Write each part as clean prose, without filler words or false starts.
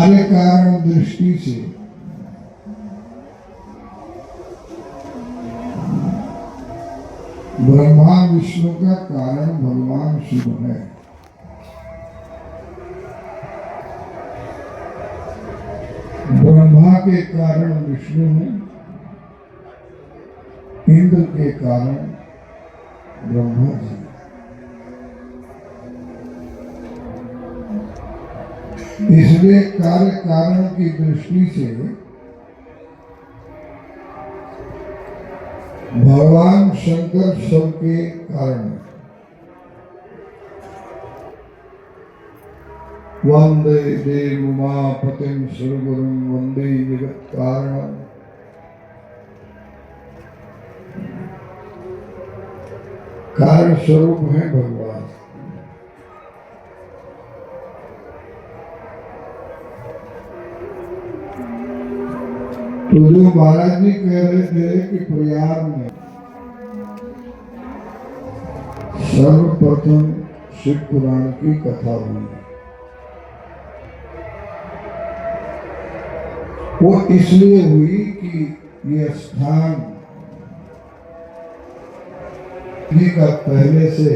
कार्य कारण दृष्टि से ब्रह्मा विष्णु का कारण भगवान शिव है। ब्रह्मा के कारण विष्णु है, इंद्र के कारण ब्रह्मा जी। इसलिए कार्य कारण की दृष्टि से भगवान शंकर सबके कारण। वंदे देव उमापतिं सर्वगुरुं वंदे जगत कारणं। कारण स्वरूप है भगवान। तो जो महाराज जी कह रहे थे कि प्रयाग में सर्वप्रथम शिव पुराण की कथा हुई, वो इसलिए हुई कि ये स्थान का पहले से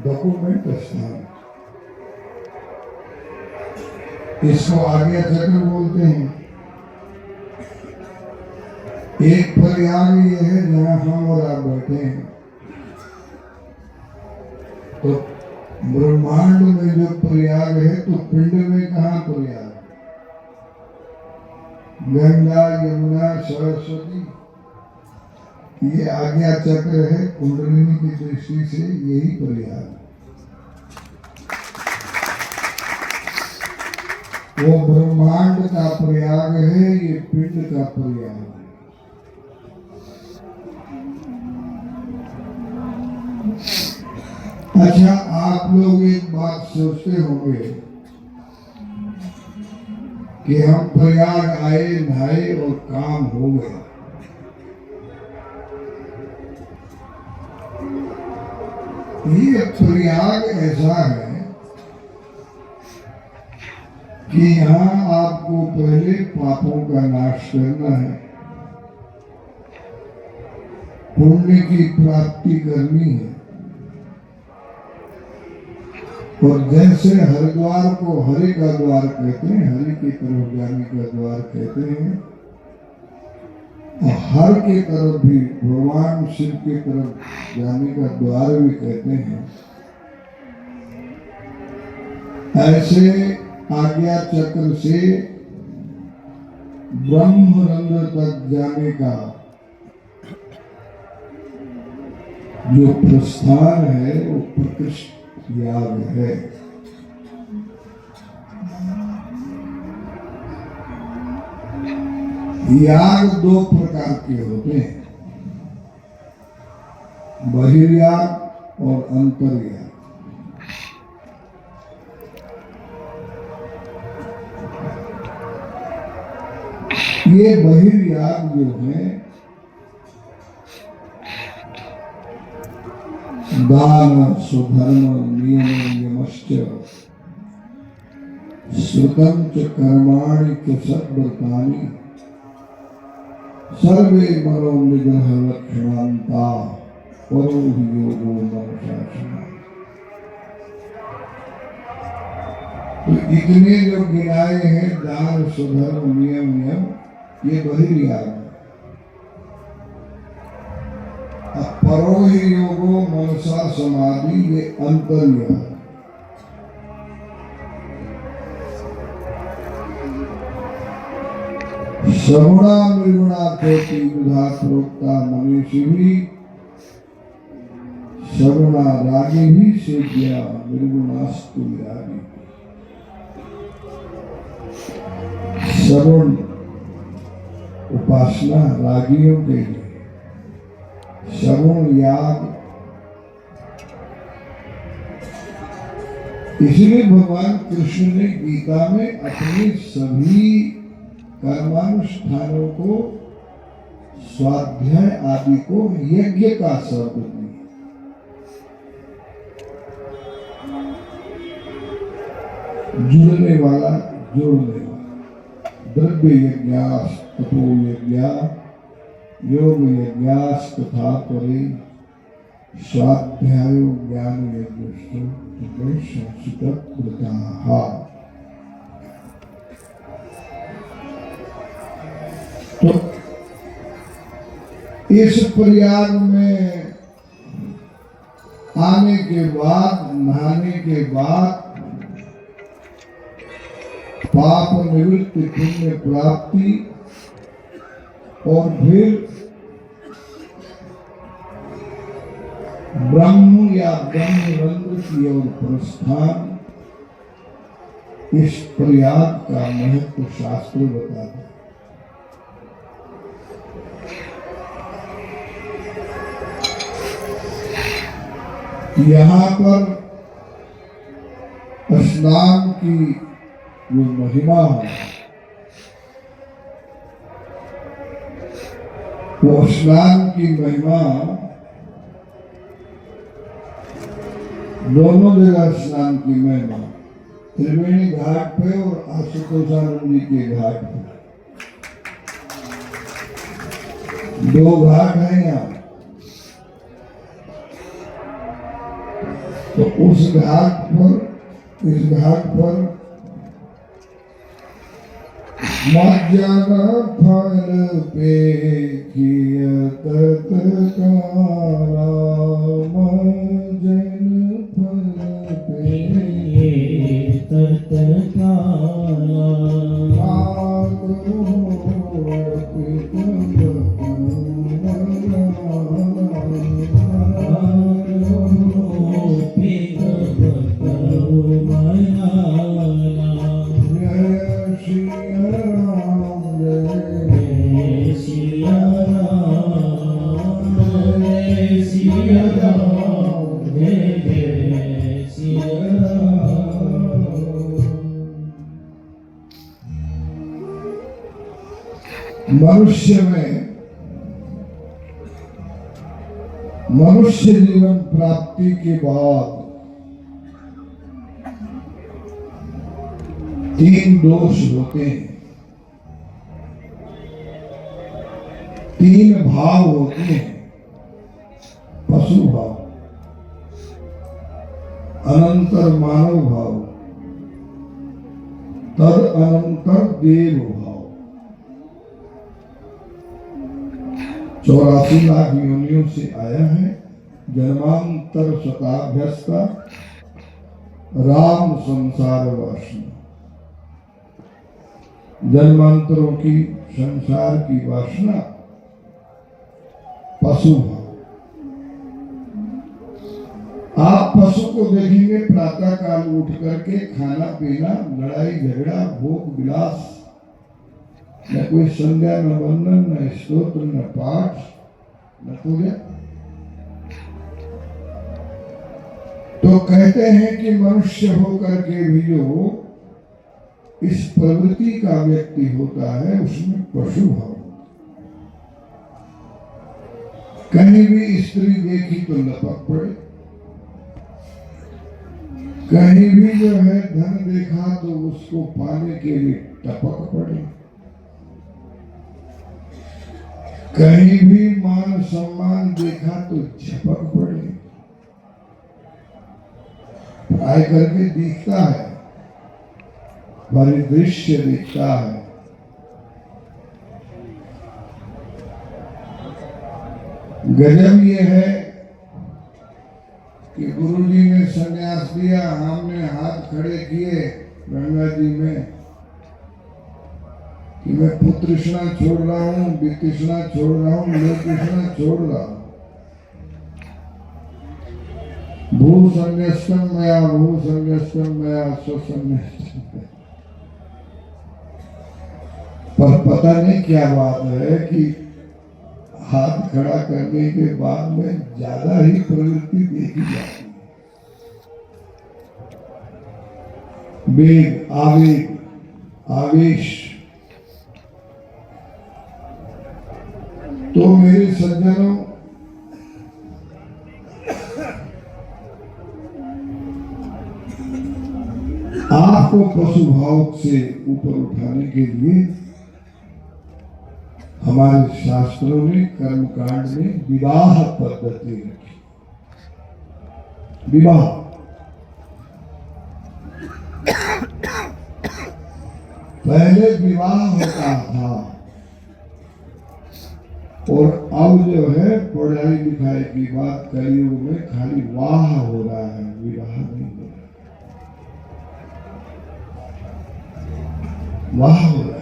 डॉक्यूमेंट स्थान, इसको आगे चक्र बोलते हैं। एक प्रयाग ये है जहां हम और आप बैठे हैं, तो ब्रह्मांड में जो प्रयाग है तो पिंड में कहाँ प्रयाग? गंगा यमुना सरस्वती, ये आज्ञा चक्र है। कुंडलिनी की दृष्टि से यही प्रयाग, वो ब्रह्मांड का प्रयाग है, ये पिंड का प्रयाग है। अच्छा, आप लोग एक बात सोचते होंगे कि हम प्रयाग आए, नहाए और काम हो गया। ये प्रयाग ऐसा है कि यहाँ आपको पहले पापों का नाश करना है, पुण्य की प्राप्ति करनी है। और जैसे हरिद्वार को हरि का द्वार कहते हैं, हरि की तरफ जाने का द्वार कहते हैं, और हर की तरफ भी भगवान शिव की तरफ जाने का द्वार भी कहते हैं। ऐसे आज्ञा चक्र से ब्रह्मरंध्र तक जाने का जो प्रस्थान है वो प्रतिष्ठित याग है। याग दो प्रकार के होते हैं, बहिर्याग और अंतर्याग। ये बहिर्याग जो है, दान सुधर्म नियम यमश्च श्रुतं च कर्माणि च सद्व्रतानि सर्वे मनो निग्रह लक्षणान्ता परो हि योगो मनशासना। तो इतने जो गिनाए हैं दान सुधर्म नियम यम, ये बहिर्याग। परो हि योगो मनसा समाधि, ये अंतर्याग। श्रवणा निर्गुणा कोटि विधा प्रोक्ता मनीषी भी श्रवणा रागी भी सेव्या निर्गुणास्तु यागी। श्रवण उपासना रागियों के लिए, श्रवण याग। इसलिए भगवान कृष्ण ने गीता में अपने सभी कर्मानुष्ठानों को, स्वाध्याय आदि को यज्ञ का शब्द दिया। जुड़ने वाला, जोड़ने वाला। द्रव्य यज्ञास तपो यज्ञा योग यज्ञास तथा परे स्वाध्याय ज्ञान यज्ञ संस्कृत व्रताः। तो इस प्रयाग में आने के बाद, नहाने के बाद पाप निवृत्ति, पुण्य प्राप्ति और फिर ब्रह्म या ब्रह्मरंध्र की ओर प्रस्थान, इस प्रयाग का महत्व शास्त्र बताता है। यहाँ पर स्नान की जो महिमा है, वो स्नान की महिमा दोनों जगह स्नान की महिमा, त्रिवेणी घाट पे और आशुतोषानंद जी के घाट पे, दो घाट हैं यहाँ। तो उस घाट पर, इस घाट पर मज्जन फल पे किया तत्कारा, मज्जन फल पे तत्कारा, मनुष्य में, मनुष्य जीवन प्राप्ति के बाद तीन दोष होते हैं, तीन भाव होते हैं। पशु भाव, अनंतर मानव भाव, तद अनंतर देव भाव। 84 लाख योनियों से आया है, जन्मांतर शताभ्यस्ता राम संसार वासना। जन्मांतरों की, संसार की वासना पशु भाव। आप पशु को देखेंगे प्रातः काल उठ करके खाना पीना, लड़ाई झगड़ा, भोग विलास, न कोई संध्या, न वंदन, न स्तोत्र, न पाठ, न पूजा। तो कहते हैं कि मनुष्य होकर के भी जो इस प्रवृत्ति का व्यक्ति होता है, उसमें पशु भाव। कहीं भी स्त्री देखी तो लपक पड़े, कहीं भी जो है धन देखा तो उसको पाने के लिए टपक पड़े, कहीं भी मान सम्मान देखा तो झपक पड़े। आय करके दिखता है, परिदृश्य दिखता है। गजब ये है कि गुरुजी ने संन्यास दिया, हमने हाथ खड़े किए गंगा जी में कि मैं पुत्रष्णा छोड़ रहा हूँ, वितृष्णा छोड़ रहा हूँ, लोकतृष्णा छोड़ रहा हूँ। भू संन्यास्तम मया, भू संन्यास्तम मया, स्वसंन्यास्तम। पर पता नहीं क्या बात है कि हाथ खड़ा करने के बाद में ज्यादा ही प्रवृत्ति देखी जाती है। वेग, आवेग, आवेश। तो मेरे सज्जनों, आपको पशु भाव से ऊपर उठाने के लिए हमारे शास्त्रों ने कर्मकांड में विवाह पद्धति रखी। विवाह पहले विवाह होता था और अब जो है पढ़ाई लिखाई की बात कलयुग में खाली वाह हो रहा है, विवाह नहीं हो रहा, वाह हो रहा है।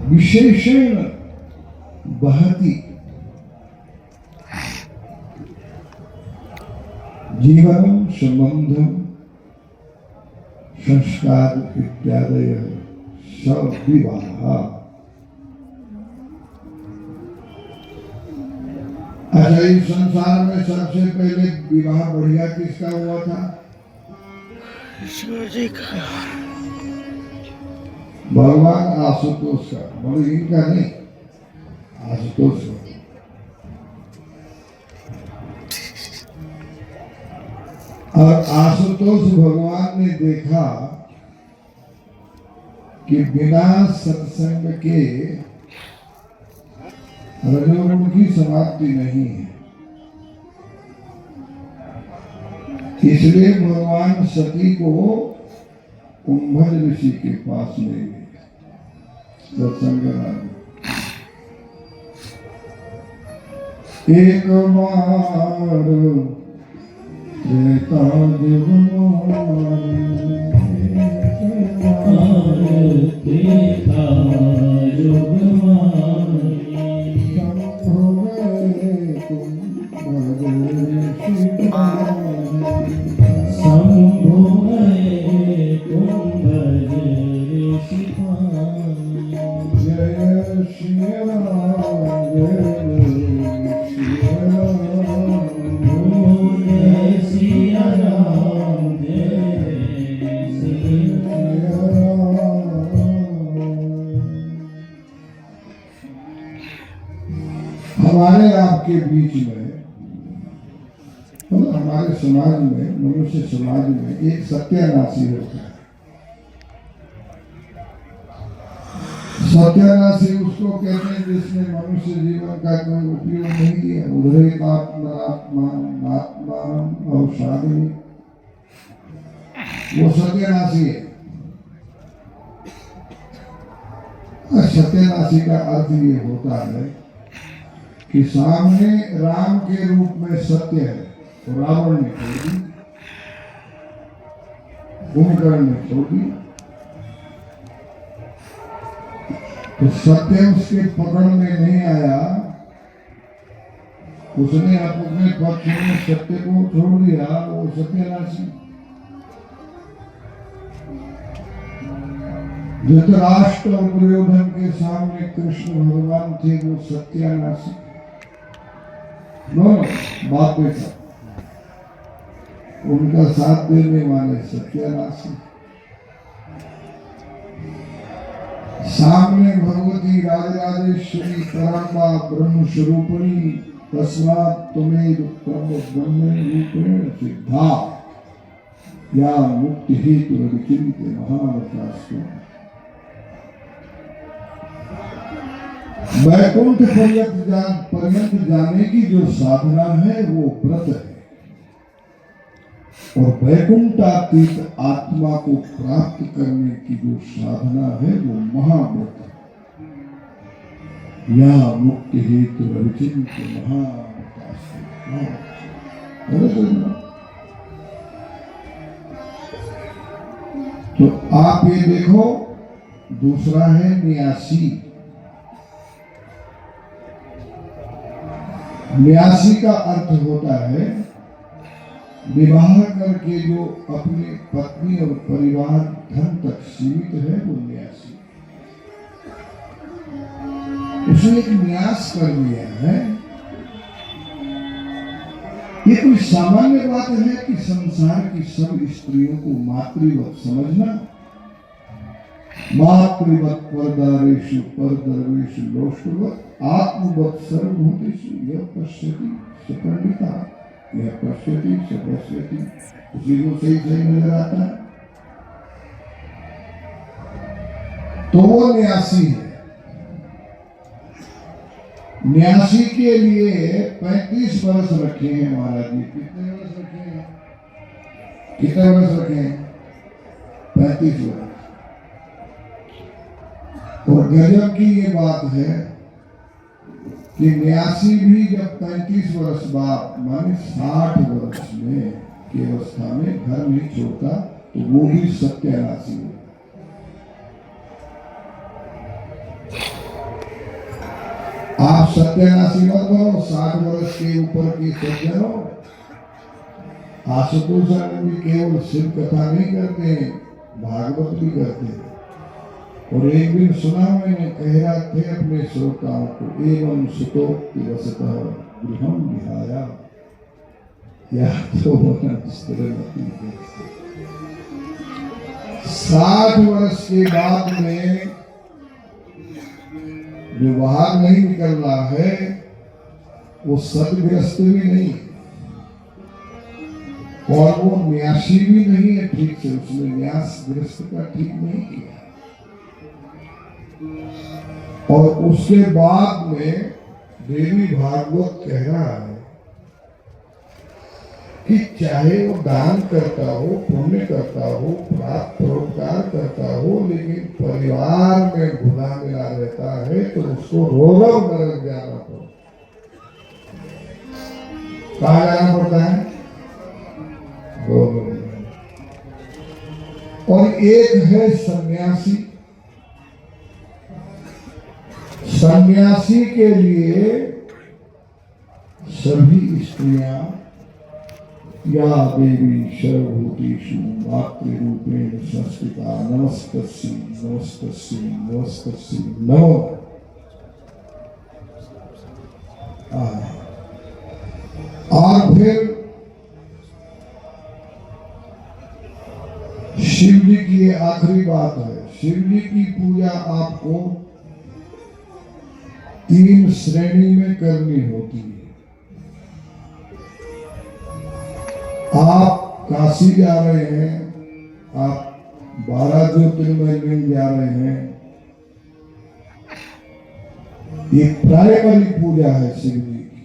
विशेषण बहती जीवनम संबंधम संस्कार इत्यादि सब विवाह। अच्छा, इस संसार में सबसे पहले विवाह बढ़िया किसका हुआ था? शिव जी का। भगवान आशुतोष का, बोले इनका नहीं, आशुतोष का। और आशुतोष भगवान ने देखा कि बिना सत्संग के रजोगुण की समाप्ति नहीं है, इसलिए भगवान सती को कुंभज ऋषि के पास ले गए सत्संग में। एक बार त्रेता युग हमारे आपके बीच में, मतलब हमारे समाज में, मनुष्य समाज में एक सत्यानाशी होता है। सत्यानाशी उसको कहते हैं जिसने मनुष्य जीवन का कोई उपयोग नहीं किया। उदरित आत्मा और साधनी, वो सत्यानाशी है। सत्यानाशी का अर्थ ये होता है कि सामने राम के रूप में सत्य है तो रावण ने छोड़ दी, कुंभकर्ण ने छोड़ दी, तो सत्य उसके पकड़ में नहीं आया, उसने अपने पक्ष में सत्य को छोड़ दिया, वो सत्यानाशी। धृतराष्ट्र और दुर्योधन के सामने कृष्ण भगवान थे, वो सत्यानाशी। बाप बेटा, उनका साथ देने वाले सत्यानाशी। सामने भगवती राजराजेश्वरी परम्बा ब्रह्म स्वरूपिणी तस्मात् त्वमेव ब्रह्म रूपेण सिद्धा या मुक्ति हेतु विचिन्त्य महावतास्तु। वैकुंठ पर्यंत जाने की जो साधना है वो व्रत है, और वैकुंठातीत आत्मा को प्राप्त करने की जो साधना है वो महाव्रत है। या मुक्ति हेतु विचिन्त्य महावतास्तु। तो आप ये देखो, दूसरा है न्यासी। न्यासी का अर्थ होता है विवाह करके जो अपनी पत्नी और परिवार धन तक सीमित है, वो न्यासी। उसने एक न्यास कर लिया है। ये कोई सामान्य बात है कि संसार की सब स्त्रियों को मातृवत समझना। मातृवत परदारेषु परदर्वेषु लोष्टवत आत्मवत सर्वभूतेषु यः पश्यति स पंडिता यह पश्यति स पश्यति। उसी को सही नजर आता है। तो वो 89 है। 89 के लिए 35 वर्ष रखे हैं महाराज जी। कितने वर्ष रखे हैं? कितने वर्ष रखे हैं? 35 वर्ष। और गजब की ये बात है कि 89 भी जब 35 वर्ष बाद माने 60 वर्ष में की अवस्था में घर नहीं छोड़ता तो वो भी सत्यानाशी है। आप सत्यानाशी मत बनो। 60 वर्ष के ऊपर की सज्जनों, आशुतोष भी केवल शिव कथा नहीं करते, भागवत भी करते हैं। और एक दिन सुना मैंने, कह रहा थे अपने श्रोताओं को, एवं सुतोक्ति वसतः गृहं विहाया या तो 60 वर्ष के बाद में जो बाहर नहीं निकल रहा है वो सदग्रस्त भी नहीं और वो न्यासी भी नहीं है ठीक से। उसने न्यास ग्रस्त का ठीक नहीं किया। और उसके बाद में देवी भागवत कह रहा है कि चाहे वो दान करता हो, पुण्य करता हो, परोपकार करता हो, लेकिन परिवार में घुला मिला रहता है तो उसको रोग नरक जाना पड़ता। कहाँ जाना पड़ता है? रोग। और एक है सन्यासी। सन्यासी के लिए सभी स्त्रियां या देवी सर्वभूतेषु मातृरूपेण संस्थिता नमस्तस्यै नमस्तस्यै नमस्तस्यै नमो। और फिर शिव जी की ये आखिरी बात है। शिव जी की पूजा आपको 3 श्रेणी में करनी होती है। आप काशी जा रहे हैं, आप 12 ज्योतिर्मय लिंग जा रहे हैं, ये प्राइमरी पूजा है शिव जी की।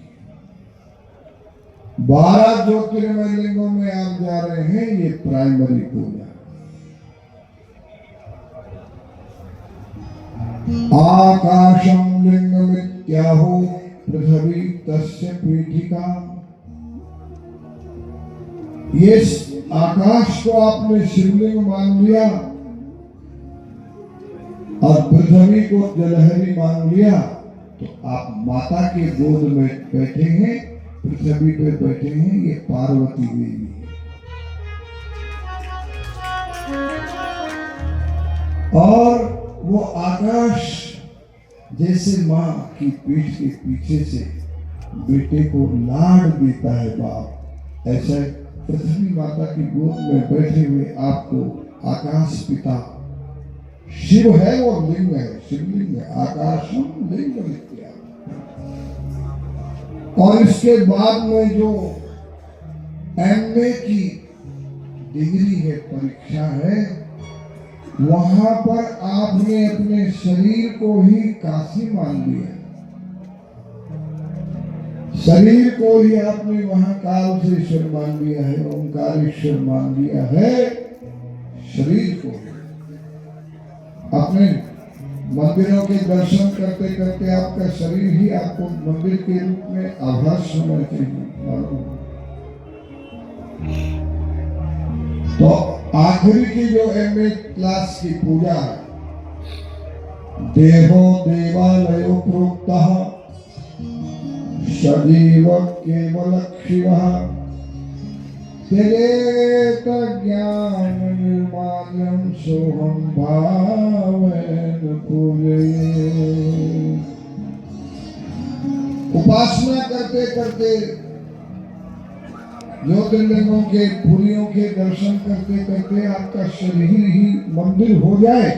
12 ज्योतिर्मय लिंगों में आप जा रहे हैं, ये प्राइमरी पूजा। आकाशम लिंगमित्याहो पृथ्वी तस्य पीठिका। ये आकाश को आपने शिवलिंग मान लिया और पृथ्वी को जलहरी मान लिया तो आप माता के गोद में बैठे हैं, पृथ्वी पे बैठे हैं। ये पार्वती देवी और वो आकाश जैसे माँ की पीठ के पीछे से बेटे को लाड देता है बाप, ऐसा पृथ्वी माता की गोद में बैठे हुए आपको आकाश पिता शिव है, वो लिंग है, शिवलिंग है। आकाशम लिंग विद्या। और इसके बाद में जो एमए की डिग्री है, परीक्षा है, वहां पर आपने अपने शरीर को ही काशी मान लिया। शरीर को ही आपने महाकाल से ईश्वर मान लिया है, ओंकार ईश्वर मान लिया है। शरीर को अपने मंदिरों के दर्शन करते करते आपका शरीर ही आपको मंदिर के रूप में आभास होना चाहिए मालूम। तो आखिरी की जो एमए क्लास की पूजा है, देहो देवालयो प्रोक्तः सजीव केवल शिवः त्यजेत ज्ञान निर्माल्यं सोहं भावेन पूजये। उपासना करते करते ज्योतिर्लिंगों के पुरियों के दर्शन करते करते आपका शरीर ही मंदिर हो जाए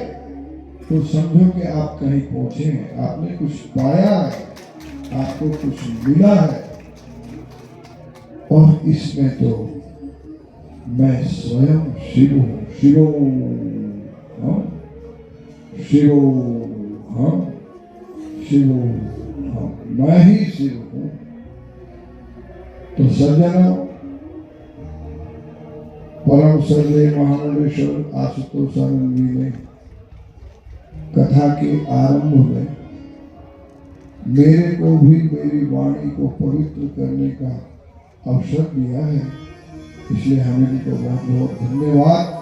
तो समझो कि आप कहीं पहुंचे हैं, आपने कुछ पाया है, आपको कुछ मिला है। और इसमें तो मैं स्वयं शिव हूँ, शिवो शिव हम, शिव हम, मैं ही शिव हूं। तो सज्जनों, परम श्रद्धेय महामंडलेश्वर आशुतोष आनंद जी ने कथा के आरंभ में मेरे को भी मेरी वाणी को पवित्र करने का अवसर दिया है, इसलिए हम इनको बहुत बहुत धन्यवाद